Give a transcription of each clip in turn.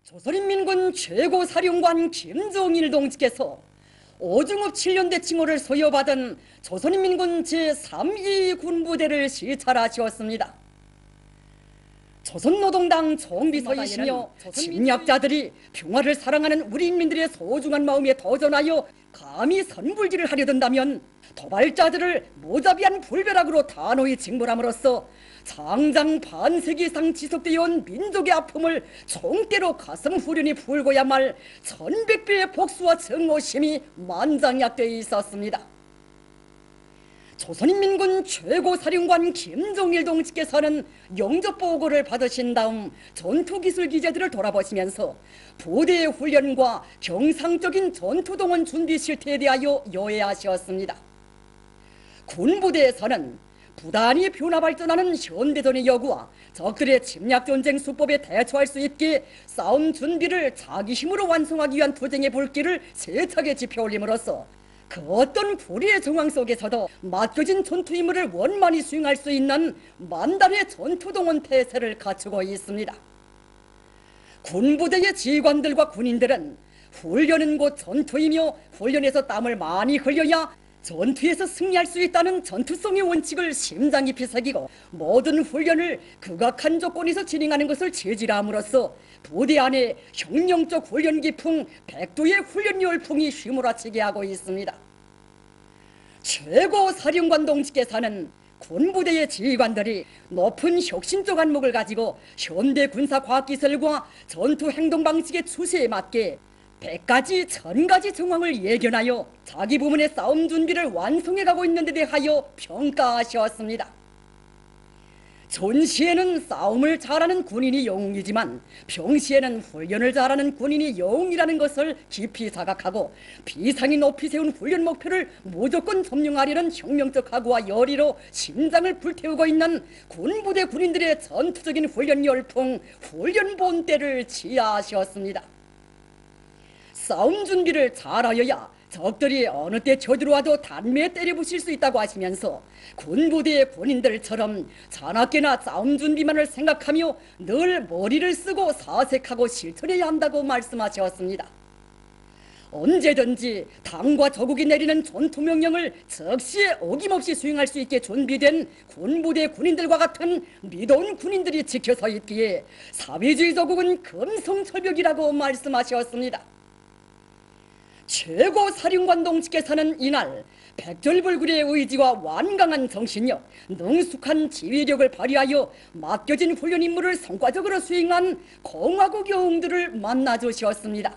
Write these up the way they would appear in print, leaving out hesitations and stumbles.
조선인민군 최고사령관 김정일 동지께서 오중업 7년대 칭호를 소요받은 조선인민군 제3기 군부대를 시찰하시었습니다. 조선노동당 총비서이시며 침략자들이 평화를 사랑하는 우리 인민들의 소중한 마음에 도전하여 감히 선불질을 하려 든다면 도발자들을 모자비한 불벼락으로 단호히 징벌함으로써 장장 반세기 이상 지속되어 온 민족의 아픔을 총대로 가슴 후련히 풀고야 말 1100배의 복수와 정오심이 만장약되어 있었습니다. 조선인민군 최고사령관 김정일 동지께서는 영접보고를 받으신 다음 전투기술 기재들을 돌아보시면서 부대의 훈련과 경상적인 전투동원 준비 실태에 대하여 요해하셨습니다. 군부대에서는 부단히 변화 발전하는 현대전의 여구와 적들의 침략전쟁 수법에 대처할 수 있게 싸움 준비를 자기 힘으로 완성하기 위한 투쟁의 불길을 세차게 지펴올림으로써 그 어떤 불의의 정황 속에서도 맡겨진 전투 임무를 원만히 수행할 수 있는 만단의 전투동원 태세를 갖추고 있습니다. 군부대의 지휘관들과 군인들은 훈련은 곧 전투이며 훈련에서 땀을 많이 흘려야 전투에서 승리할 수 있다는 전투성의 원칙을 심장 깊이 새기고 모든 훈련을 극악한 조건에서 진행하는 것을 제지함으로써 부대 안에 혁명적 훈련 기풍 백두의 훈련 열풍이 휘몰아치게 하고 있습니다. 최고사령관 동지께서는 군부대의 지휘관들이 높은 혁신적 안목을 가지고 현대 군사과학기술과 전투 행동 방식의 추세에 맞게 100가지, 1000가지 정황을 예견하여 자기 부문의 싸움 준비를 완성해가고 있는 데 대하여 평가하셨습니다. 전시에는 싸움을 잘하는 군인이 영웅이지만 평시에는 훈련을 잘하는 군인이 영웅이라는 것을 깊이 자각하고 비상이 높이 세운 훈련 목표를 무조건 점령하려는 혁명적 각오와 열의로 심장을 불태우고 있는 군부대 군인들의 전투적인 훈련 열풍, 훈련 본때를 지하하셨습니다. 싸움 준비를 잘하여야 적들이 어느 때 쳐들어와도 단매에 때려부실 수 있다고 하시면서 군부대의 군인들처럼 자나깨나 싸움 준비만을 생각하며 늘 머리를 쓰고 사색하고 실천해야 한다고 말씀하셨습니다. 언제든지 당과 조국이 내리는 전투명령을 즉시에 어김없이 수행할 수 있게 준비된 군부대 군인들과 같은 믿어온 군인들이 지켜서 있기에 사회주의 조국은 금성철벽이라고 말씀하셨습니다. 최고사령관 동지께서는 이날 백절불굴의 의지와 완강한 정신력, 능숙한 지휘력을 발휘하여 맡겨진 훈련 임무를 성과적으로 수행한 공화국 영웅들을 만나주셨습니다.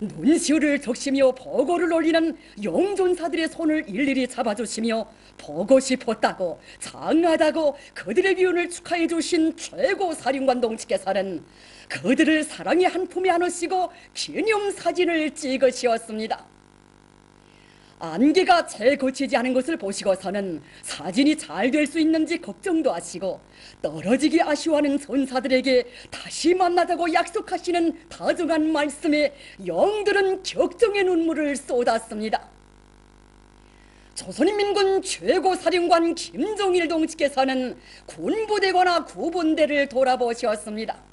눈시울을 적시며 보고를 올리는 영존사들의 손을 일일이 잡아주시며 보고 싶었다고 장하다고 그들의 기운을 축하해 주신 최고사령관 동지께서는 그들을 사랑의 한 품에 안으시고 기념사진을 찍으셨습니다. 안개가 채 거치지 않은 것을 보시고서는 사진이 잘 될 수 있는지 걱정도 하시고 떨어지기 아쉬워하는 전사들에게 다시 만나자고 약속하시는 다정한 말씀에 영들은 격정의 눈물을 쏟았습니다. 조선인민군 최고사령관 김정일 동지께서는 군부대거나 구분대를 돌아보셨습니다.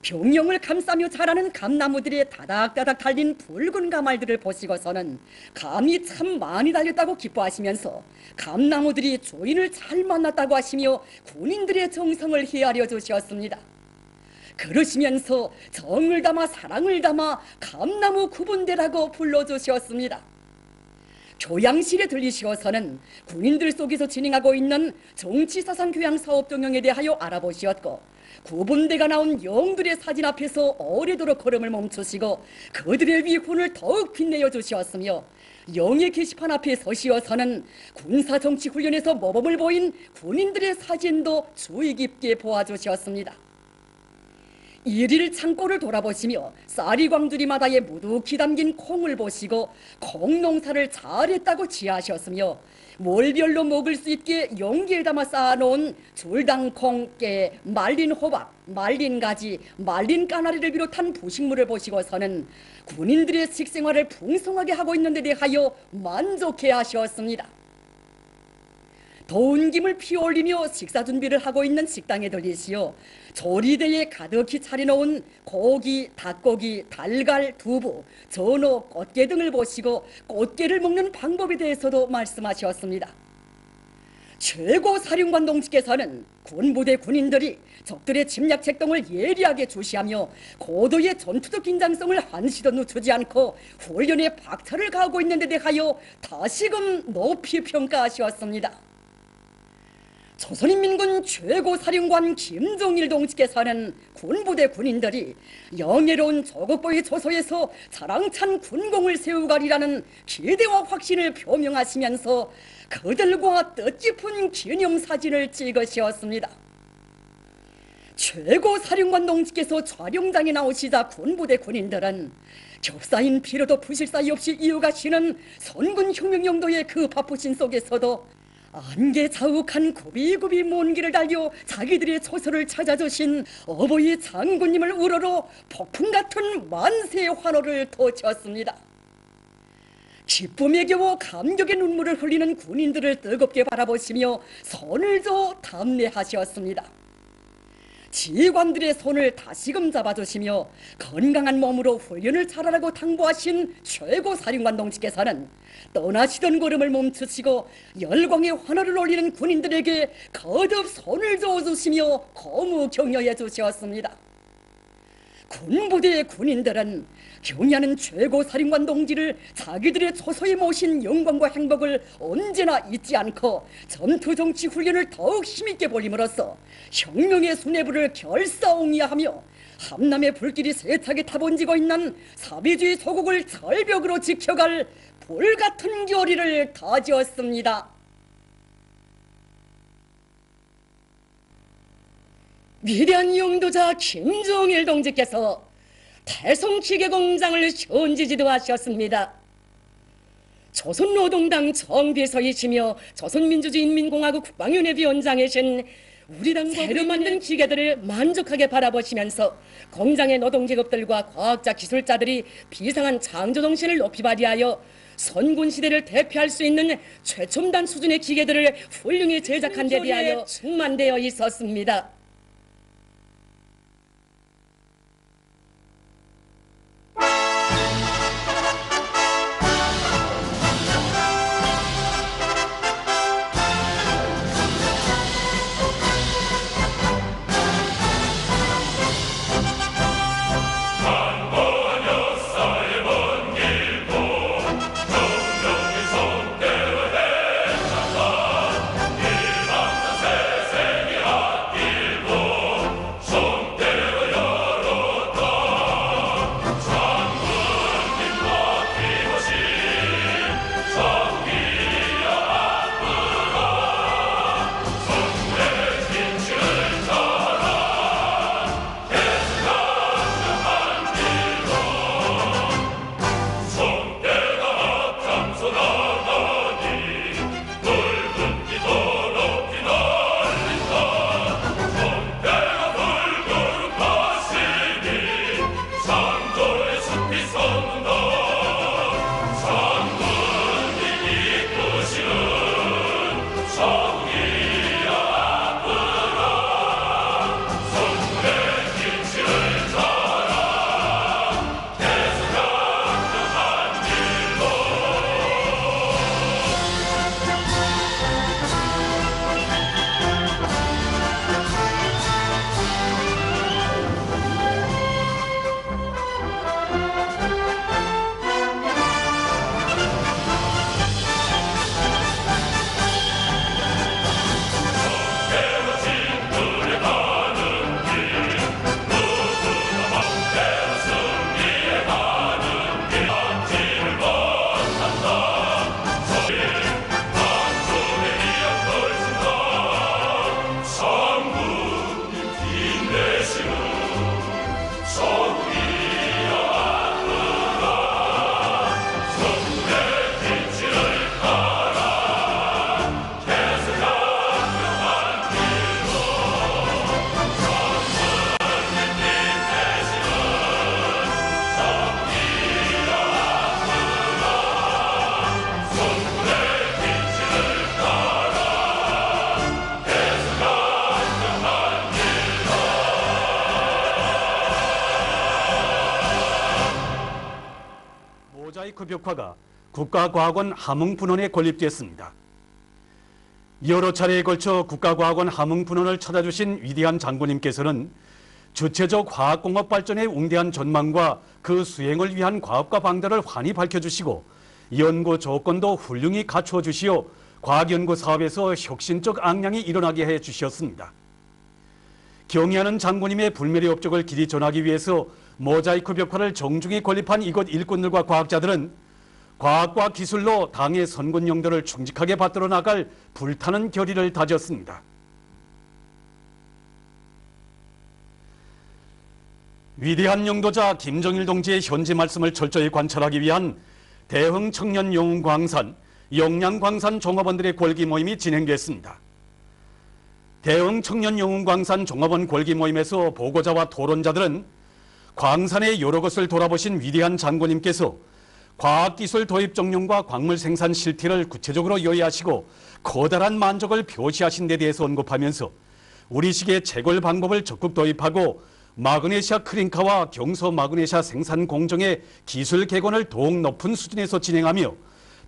병영을 감싸며 자라는 감나무들의 다닥다닥 달린 붉은 가말들을 보시고서는 감이 참 많이 달렸다고 기뻐하시면서 감나무들이 주인을 잘 만났다고 하시며 군인들의 정성을 헤아려 주셨습니다. 그러시면서 정을 담아 사랑을 담아 감나무 구분대라고 불러주셨습니다. 교양실에 들리시어서는 군인들 속에서 진행하고 있는 정치사상 교양 사업 동영에 대하여 알아보시었고 구분대가 나온 영들의 사진 앞에서 오래도록 걸음을 멈추시고 그들의 위훈을 더욱 빛내어 주시었으며 영의 게시판 앞에 서시어서는 군사정치훈련에서 모범을 보인 군인들의 사진도 주의 깊게 보아주셨습니다. 일일 창고를 돌아보시며 쌀이 광주리마다에 무득히 담긴 콩을 보시고 콩농사를 잘했다고 지하하셨으며 월별로 먹을 수 있게 용기에 담아 쌓아놓은 줄당콩, 깨, 말린 호박, 말린 가지, 말린 까나리를 비롯한 부식물을 보시고서는 군인들의 식생활을 풍성하게 하고 있는 데 대하여 만족해 하셨습니다. 더운 김을 피올리며 식사 준비를 하고 있는 식당에 들리시어 조리대에 가득히 차려놓은 고기, 닭고기, 달걀, 두부, 전어, 꽃게 등을 보시고 꽃게를 먹는 방법에 대해서도 말씀하셨습니다. 최고 사령관 동지께서는 군부대 군인들이 적들의 침략 책동을 예리하게 주시하며 고도의 전투적 긴장성을 한시도 늦추지 않고 훈련에 박차를 가하고 있는 데 대하여 다시금 높이 평가하셨습니다. 조선인민군 최고사령관 김정일 동지께서는 군부대 군인들이 영예로운 조국보의 조소에서 자랑찬 군공을 세우가리라는 기대와 확신을 표명하시면서 그들과 뜻깊은 기념사진을 찍으셨습니다. 최고사령관 동지께서 촬영장에 나오시자 군부대 군인들은 겹사인 피로도 부실 사이 없이 이어가시는 선군혁명용도의 그 바쁘신 속에서도 안개 자욱한 굽이굽이 먼 길을 달려 자기들의 초소를 찾아주신 어버이 장군님을 우러러 폭풍 같은 만세의 환호를 토쳤습니다. 기쁨에 겨워 감격의 눈물을 흘리는 군인들을 뜨겁게 바라보시며 손을 줘 담례하셨습니다. 지휘관들의 손을 다시금 잡아주시며 건강한 몸으로 훈련을 잘하라고 당부하신 최고사령관 동지께서는 떠나시던 걸음을 멈추시고 열광의 환호를 올리는 군인들에게 거듭 손을 저어주시며 고무 격려해 주셨습니다. 군부대의 군인들은 경의하는 최고사령관 동지를 자기들의 초소에 모신 영광과 행복을 언제나 잊지 않고 전투정치 훈련을 더욱 힘있게 벌임으로써 혁명의 수뇌부를 결사옹이하며 함남의 불길이 세차게 타번지고 있는 사비주의 소국을 절벽으로 지켜갈 불같은 결의를 다지었습니다. 위대한 영도자 김정일 동지께서 태성기계공장을 현지지도하셨습니다. 조선노동당 정비서이시며 조선민주주의인민공화국 국방위원회위원장이신 우리 당 새로 만든 기계들을 만족하게 바라보시면서 공장의 노동계급들과 과학자 기술자들이 비상한 창조정신을 높이 발휘하여 선군시대를 대표할 수 있는 최첨단 수준의 기계들을 훌륭히 제작한 데 대하여 충만되어 있었습니다. 길 모자이크 벽화가 국가과학원 함흥분원에 건립됐습니다. 여러 차례에 걸쳐 국가과학원 함흥분원을 찾아주신 위대한 장군님께서는 주체적 화학공업 발전의 웅대한 전망과 그 수행을 위한 과업과 방도를 환히 밝혀주시고 연구 조건도 훌륭히 갖추어 주시어 과학연구 사업에서 혁신적 앙량이 일어나게 해 주셨습니다. 경의하는 장군님의 불멸의 업적을 길이 전하기 위해서 모자이크 벽화를 정중히 건립한 이곳 일꾼들과 과학자들은 과학과 기술로 당의 선군 영도를 충직하게 받들어 나갈 불타는 결의를 다졌습니다. 위대한 영도자 김정일 동지의 현지 말씀을 철저히 관찰하기 위한 대흥 청년 영웅 광산, 영양 광산 종업원들의 골기 모임이 진행됐습니다. 대흥 청년 영웅 광산 종업원 골기 모임에서 보고자와 토론자들은 광산의 여러 것을 돌아보신 위대한 장군님께서 과학기술 도입 정령과 광물 생산 실태를 구체적으로 요약하시고 커다란 만족을 표시하신 데 대해서 언급하면서 우리식의 채굴 방법을 적극 도입하고 마그네시아 크링카와 경소 마그네시아 생산 공정의 기술 개선을 더욱 높은 수준에서 진행하며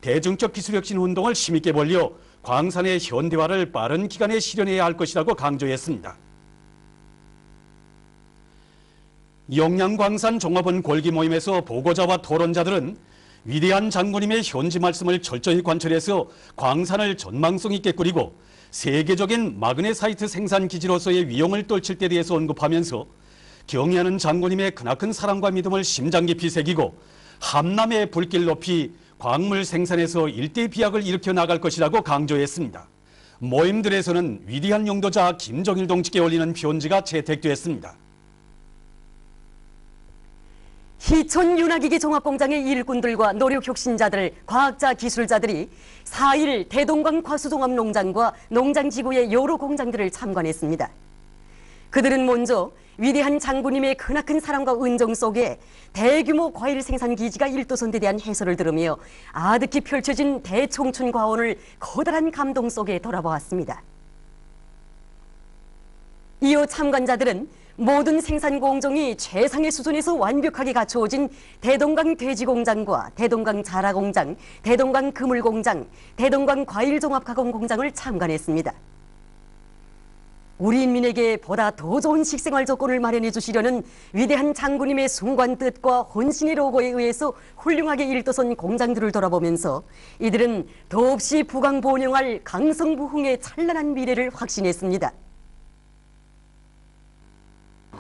대중적 기술 혁신 운동을 힘있게 벌려 광산의 현대화를 빠른 기간에 실현해야 할 것이라고 강조했습니다. 영양광산 종업원 골기 모임에서 보고자와 토론자들은 위대한 장군님의 현지 말씀을 철저히 관철해서 광산을 전망성 있게 꾸리고 세계적인 마그네사이트 생산 기지로서의 위용을 떨칠 때 대해서 언급하면서 경의하는 장군님의 크나큰 사랑과 믿음을 심장 깊이 새기고 함남의 불길 높이 광물 생산에서 일대 비약을 일으켜 나갈 것이라고 강조했습니다. 모임들에서는 위대한 영도자 김정일 동지께 올리는 편지가 채택됐습니다. 희촌 윤화기기 종합공장의 일꾼들과 노력혁신자들, 과학자, 기술자들이 4일 대동강 과수종합농장과 농장지구의 여러 공장들을 참관했습니다. 그들은 먼저 위대한 장군님의 크나큰 사랑과 은정 속에 대규모 과일 생산 기지가 1도선에 대한 해설을 들으며 아득히 펼쳐진 대청춘 과원을 커다란 감동 속에 돌아보았습니다. 이어 참관자들은 모든 생산 공정이 최상의 수준에서 완벽하게 갖추어진 대동강 돼지공장과 대동강 자라공장, 대동강 그물공장, 대동강 과일종합가공공장을 참관했습니다. 우리 인민에게 보다 더 좋은 식생활 조건을 마련해 주시려는 위대한 장군님의 숭고한 뜻과 혼신의 로고에 의해서 훌륭하게 일도선 공장들을 돌아보면서 이들은 더없이 부강번영할 강성부흥의 찬란한 미래를 확신했습니다.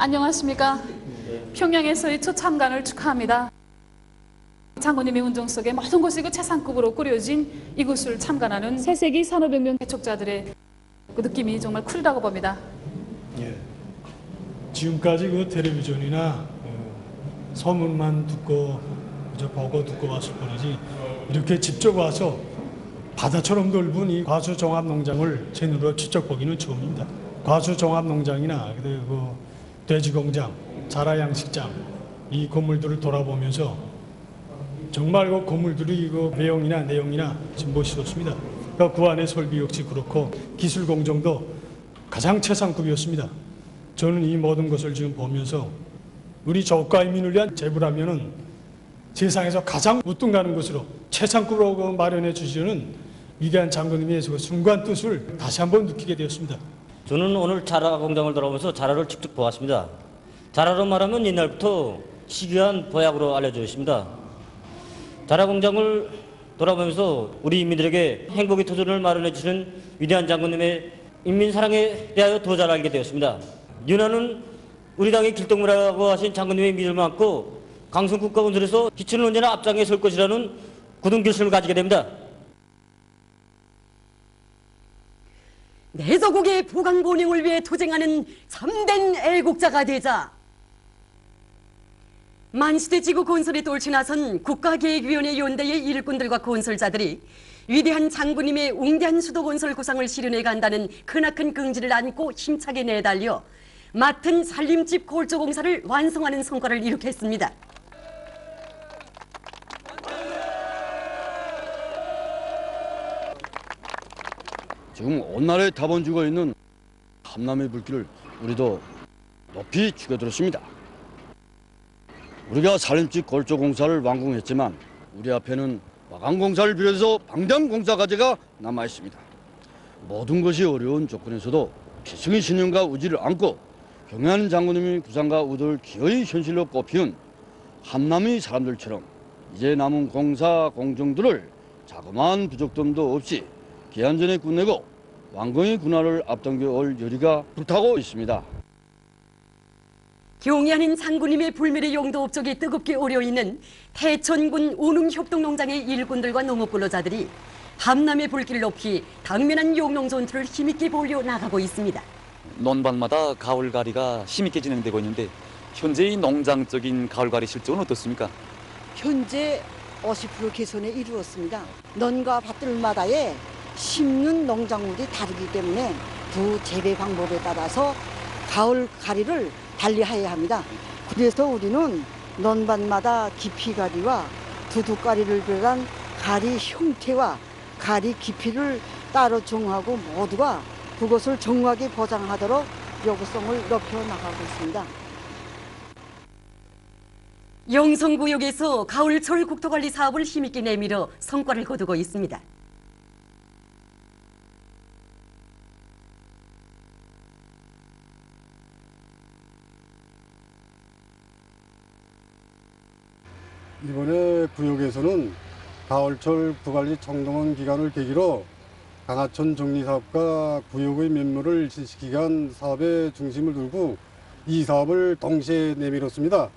안녕하십니까. 평양에서의 첫 참관을 축하합니다. 장군님의 운정 속에 모든 것이 최상급으로 꾸려진 이곳을 참관하는 새세기 산업혁명 개척자들의 그 느낌이 정말 쿨이라고 봅니다. 예. 지금까지 그 텔레비전이나 소문만 듣고 보고 듣고 왔을 뿐이지 이렇게 직접 와서 바다처럼 넓은 이 과수종합농장을 제 눈으로 직접 보기는 처음입니다. 과수종합농장이나 그 돼지공장, 자라양식장 이 건물들을 돌아보면서 정말 그 건물들이 그 외형이나 내용이나 지금 멋있었습니다. 그 안의 설비 역시 그렇고 기술 공정도 가장 최상급이었습니다. 저는 이 모든 것을 지금 보면서 우리 저가인민을 위한 제부라면은 세상에서 가장 우뚝 가는 것으로 최상급으로 마련해 주시는 위대한 장군님의 그 숭고한 뜻을 다시 한번 느끼게 되었습니다. 저는 오늘 자라 공장을 돌아보면서 자라를 직접 보았습니다. 자라로 말하면 옛날부터 희귀한 보약으로 알려져 있습니다. 자라 공장을 돌아보면서 우리 인민들에게 행복의 터전을 마련해 주시는 위대한 장군님의 인민 사랑에 대하여 더 잘 알게 되었습니다. 윤화는 우리 당의 길동무라고 하신 장군님의 믿음을 안고 강성국가 건설에서 기초는 언제나 앞장에 설 것이라는 굳은 결심을 가지게 됩니다. 내 조국의 부강번영을 위해 투쟁하는 참된 애국자가 되자. 만시대 지구 건설에 돌진하선 국가계획위원회 연대의 일꾼들과 건설자들이 위대한 장군님의 웅대한 수도 건설 구상을 실현해 간다는 크나큰 긍지를 안고 힘차게 내달려 맡은 살림집 골조공사를 완성하는 성과를 이룩했습니다. 지금 온 나라에 다번 죽어 있는 함남의 불길을 우리도 높이 죽여들었습니다. 우리가 살림집 골조공사를 완공했지만 우리 앞에는 마강공사를 비롯해서 방대한 공사 과제가 남아 있습니다. 모든 것이 어려운 조건에서도 기승의 신념과 의지를 안고 경애하는 장군님이 구상과 의도를 기어이 현실로 꼽히는 함남의 사람들처럼 이제 남은 공사 공정들을 자그마한 부족점도 없이 기한 전에 끝내고 완공의 군화를 앞당겨 올 열의가 불타고 있습니다. 경애하는 장군님의 불멸의 용도 업적이 뜨겁게 오려있는 태천군 운흥협동농장의 일꾼들과 농업근로자들이 함남의 불길을 높이 당면한 용농 전투를 힘있게 벌여 나가고 있습니다. 논밭마다 가을가리가 힘있게 진행되고 있는데 현재의 농장적인 가을가리 실적은 어떻습니까? 현재 50% 개선에 이르렀습니다. 논과 밭들마다의 심는 농작물이 다르기 때문에 두 재배 방법에 따라서 가을 가리를 달리해야 합니다. 그래서 우리는 논밭마다 깊이 가리와 두둑 가리를 비롯한 가리 형태와 가리 깊이를 따로 정하고 모두가 그것을 정확하게 보장하도록 요구성을 높여 나가고 있습니다. 영성구역에서 가을철 국토관리 사업을 힘있게 내밀어 성과를 거두고 있습니다. 이번에 구역에서는 가을철 국토관리 청동원 기간을 계기로 강하천 정리사업과 구역의 면모를 실시키기 위한 사업에 중심을 두고 이 사업을 동시에 내밀었습니다.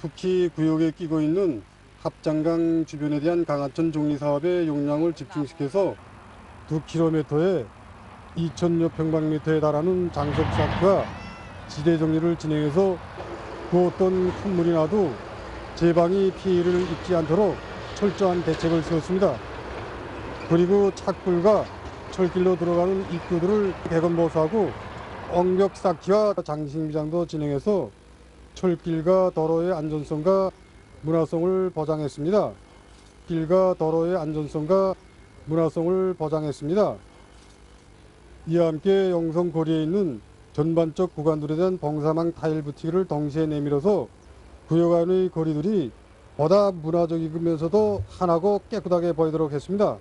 특히 구역에 끼고 있는 합장강 주변에 대한 강하천 정리사업의 용량을 집중시켜서 2km에 2,000여 평방미터에 달하는 장속 쌓기와 지대 정리를 진행해서 그 어떤 큰 물이 나도 제방이 피해를 입지 않도록 철저한 대책을 세웠습니다. 그리고 착불과 철길로 들어가는 입구들을 개건보수하고 엉벽 쌓기와 장식 미장도 진행해서 철길과 도로의 안전성과 문화성을 보장했습니다. 길과 도로의 안전성과 문화성을 보장했습니다. 이와 함께 영성 거리에 있는 전반적 구간들에 대한 봉사망 타일 부티를 동시에 내밀어서 구역 안의 거리들이 보다 문화적이면서도 환하고 깨끗하게 보이도록 했습니다.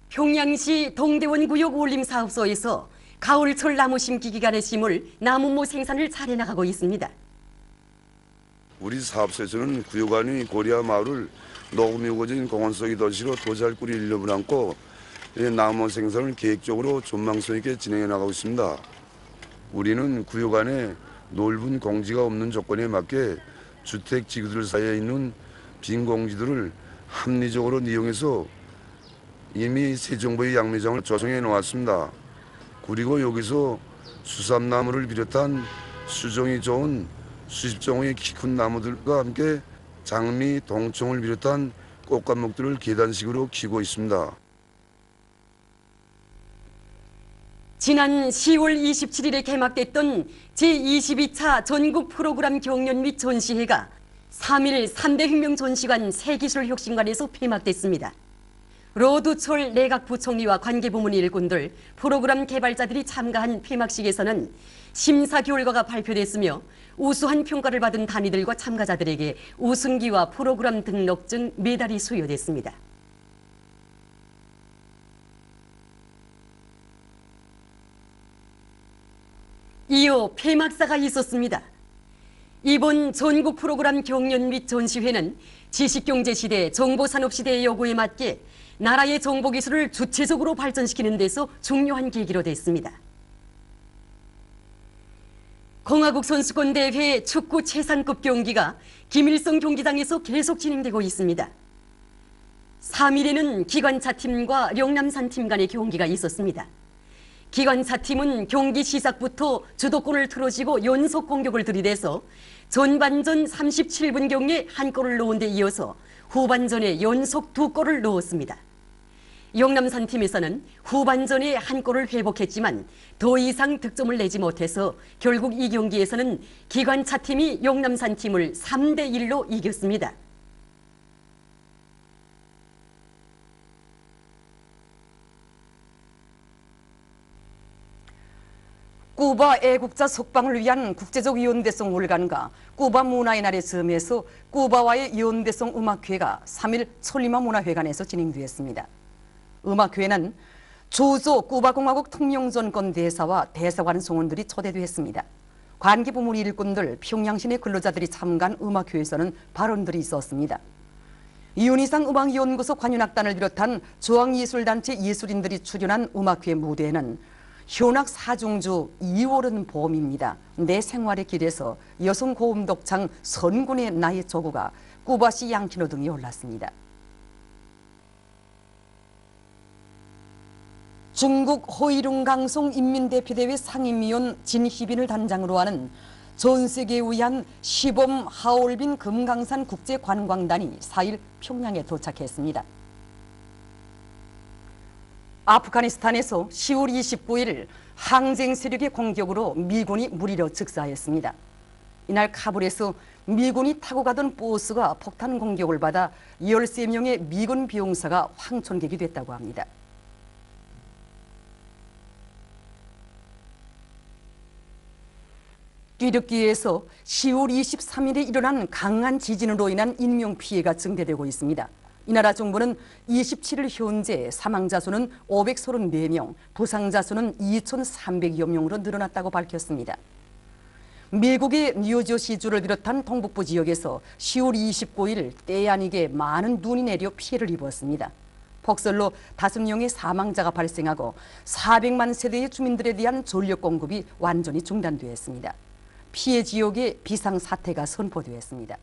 평양시 동대원 구역 올림사업소에서 가을철 나무 심기 기간에 심을 나무모 생산을 잘해 나가고 있습니다. 우리 사업소에서는 구역 안의 고리와 마을을 녹음이 우거진 공원 속의 도시로 도잘 꾸리 일념을 안고 나무 생산을 계획적으로 전망성 있게 진행해 나가고 있습니다. 우리는 구역 안에 넓은 공지가 없는 조건에 맞게 주택 지구들 사이에 있는 빈 공지들을 합리적으로 이용해서 이미 새 정부의 양미장을 조성해 놓았습니다. 그리고 여기서 수삼나무를 비롯한 수종이 좋은 수십 종의 키 큰 나무들과 함께 장미, 동청을 비롯한 꽃감목들을 계단식으로 키우고 있습니다. 지난 10월 27일에 개막됐던 제22차 전국 프로그램 경연 및 전시회가 3일 3대 혁명 전시관 세기술혁신관에서 폐막됐습니다. 로두철 내각부총리와 관계부문 일꾼들, 프로그램 개발자들이 참가한 폐막식에서는 심사 결과가 발표됐으며 우수한 평가를 받은 단위들과 참가자들에게 우승기와 프로그램 등록증, 메달이 수여됐습니다. 이어 폐막사가 있었습니다. 이번 전국 프로그램 경연 및 전시회는 지식경제시대, 정보산업시대의 요구에 맞게 나라의 정보기술을 주체적으로 발전시키는 데서 중요한 계기로 됐습니다. 공화국 선수권대회 축구 최상급 경기가 김일성 경기장에서 계속 진행되고 있습니다. 3일에는 기관차팀과 영남산팀 간의 경기가 있었습니다. 기관차팀은 경기 시작부터 주도권을 틀어쥐고 연속 공격을 들이대서 전반전 37분경에 한 골을 넣은 데 이어서 후반전에 연속 2골을 넣었습니다. 영남산팀에서는 후반전에 한 골을 회복했지만 더 이상 득점을 내지 못해서 결국 이 경기에서는 기관차팀이 영남산팀을 3대1로 이겼습니다. 쿠바 애국자 석방을 위한 국제적 연대성 월간과 쿠바 문화의 날의 점에서 쿠바와의 연대성 음악회가 3일 촐리마 문화회관에서 진행되었습니다. 음악회는 조조 쿠바공화국 특명전권 대사와 대사관 성원들이 초대되었습니다. 관계부문 일꾼들, 평양시내 근로자들이 참가한 음악회에서는 발언들이 있었습니다. 윤희상 음악연구소 관윤악단을 비롯한 저항예술단체 예술인들이 출연한 음악회 무대에는 현악 사중주 2월은 봄입니다. 내 생활의 길에서 여성 고음 독창 선군의 나의 조구가 쿠바시 양키노 등이 올랐습니다. 중국 호이룽강송 인민대표대회 상임위원 진희빈을 단장으로 하는 전 세계에 위한 시범 하얼빈 금강산 국제관광단이 4일 평양에 도착했습니다. 아프가니스탄에서 10월 29일 항쟁 세력의 공격으로 미군이 무리로 즉사했습니다. 이날 카불에서 미군이 타고 가던 버스가 폭탄 공격을 받아 13명의 미군 병사가 황천객이 됐다고 합니다. 튀르키예에서 10월 23일에 일어난 강한 지진으로 인한 인명피해가 증대되고 있습니다. 이 나라 정부는 27일 현재 사망자 수는 534명, 부상자 수는 2,300여 명으로 늘어났다고 밝혔습니다. 미국의 뉴저시주를 비롯한 동북부 지역에서 10월 29일 때 아니게 많은 눈이 내려 피해를 입었습니다. 폭설로 5명의 사망자가 발생하고 400만 세대의 주민들에 대한 전력 공급이 완전히 중단되었습니다. 피해 지역에 비상사태가 선포되었습니다.